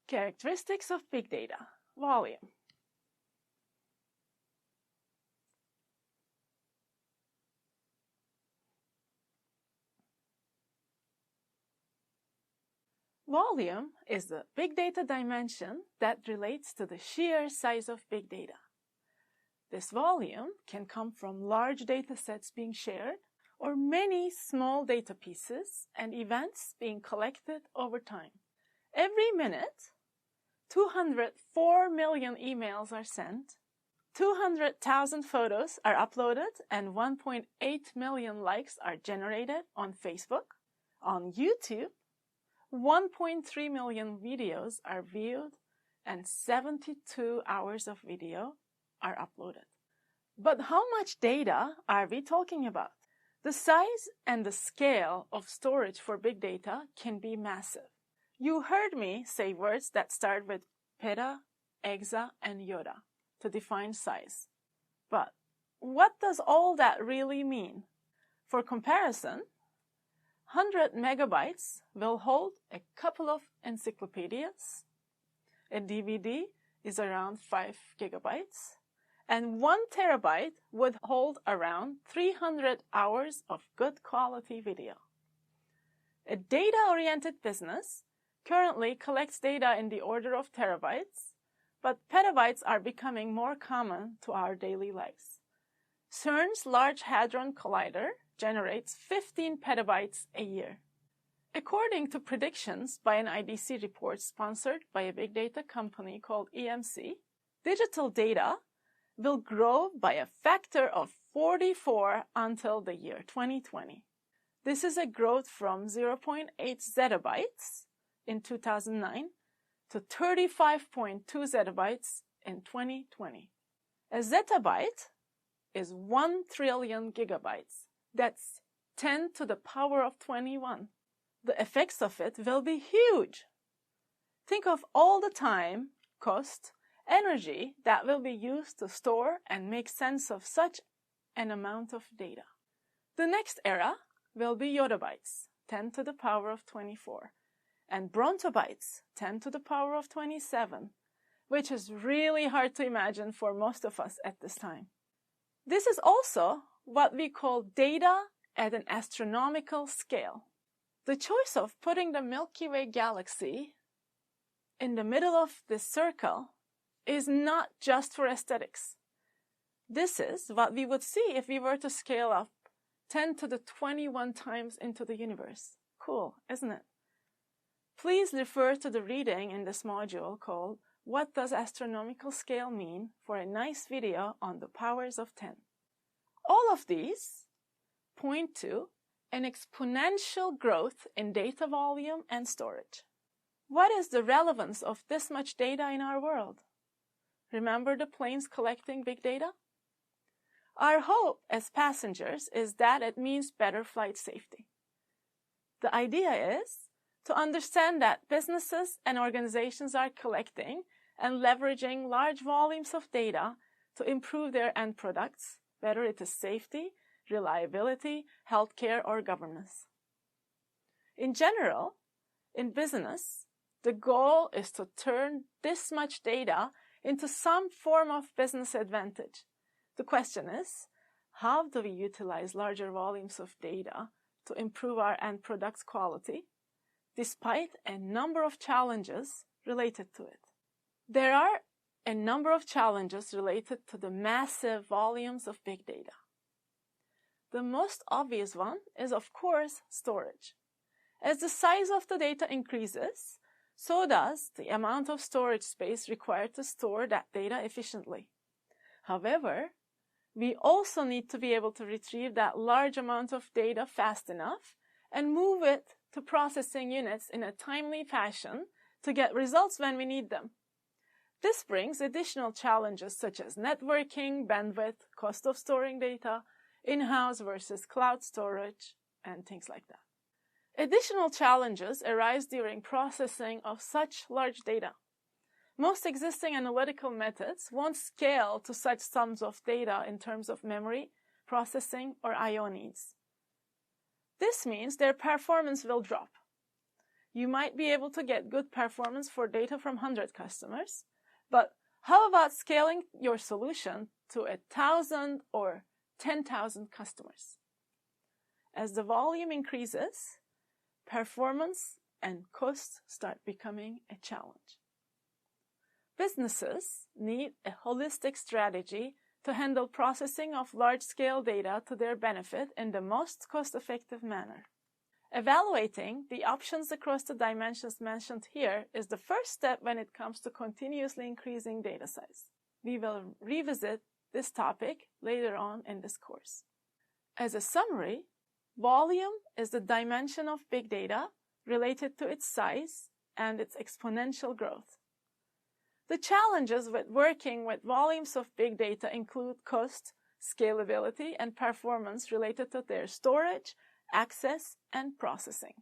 Characteristics of big data. Volume. Volume is the big data dimension that relates to the sheer size of big data. This volume can come from large data sets being shared or many small data pieces and events being collected over time. Every minute, 204 million emails are sent, 200,000 photos are uploaded, and 1.8 million likes are generated on Facebook. On YouTube, 1.3 million videos are viewed and 72 hours of video are uploaded. But how much data are we talking about? The size and the scale of storage for big data can be massive. You heard me say words that start with peta, exa, and yotta to define size. But what does all that really mean? For comparison, 100 megabytes will hold a couple of encyclopedias. A DVD is around 5 gigabytes. And 1 terabyte would hold around 300 hours of good quality video. A data-oriented business currently collects data in the order of terabytes, but petabytes are becoming more common to our daily lives. CERN's Large Hadron Collider generates 15 petabytes a year. According to predictions by an IDC report sponsored by a big data company called EMC, digital data will grow by a factor of 44 until the year 2020. This is a growth from 0.8 zettabytes in 2009 to 35.2 zettabytes in 2020. A zettabyte is 1 trillion gigabytes. That's 10 to the power of 21. The effects of it will be huge. Think of all the time, cost, energy that will be used to store and make sense of such an amount of data. The next era will be yottabytes, 10 to the power of 24, and brontobytes, 10 to the power of 27, which is really hard to imagine for most of us at this time. This is also what we call data at an astronomical scale. The choice of putting the Milky Way galaxy in the middle of this circle is not just for aesthetics. This is what we would see if we were to scale up 10 to the 21 times into the universe. Cool, isn't it? Please refer to the reading in this module called What Does Astronomical Scale Mean for a nice video on the powers of 10. All of these point to an exponential growth in data volume and storage. What is the relevance of this much data in our world? Remember the planes collecting big data? Our hope as passengers is that it means better flight safety. The idea is to understand that businesses and organizations are collecting and leveraging large volumes of data to improve their end products, whether it is safety, reliability, healthcare, or governance. In general, in business, the goal is to turn this much data into some form of business advantage. The question is, how do we utilize larger volumes of data to improve our end product's quality, despite a number of challenges related to it? There are a number of challenges related to the massive volumes of big data. The most obvious one is, of course, storage. As the size of the data increases, so does the amount of storage space required to store that data efficiently. However, we also need to be able to retrieve that large amount of data fast enough and move it to processing units in a timely fashion to get results when we need them. This brings additional challenges such as networking, bandwidth, cost of storing data, in-house versus cloud storage, and things like that. Additional challenges arise during processing of such large data. Most existing analytical methods won't scale to such sums of data in terms of memory, processing, or I/O needs. This means their performance will drop. You might be able to get good performance for data from 100 customers, but how about scaling your solution to 1,000 or 10,000 customers? As the volume increases, performance and cost start becoming a challenge. Businesses need a holistic strategy to handle processing of large-scale data to their benefit in the most cost-effective manner. Evaluating the options across the dimensions mentioned here is the first step when it comes to continuously increasing data size. We will revisit this topic later on in this course. As a summary, volume is the dimension of big data related to its size and its exponential growth. The challenges with working with volumes of big data include cost, scalability, and performance related to their storage, access, and processing.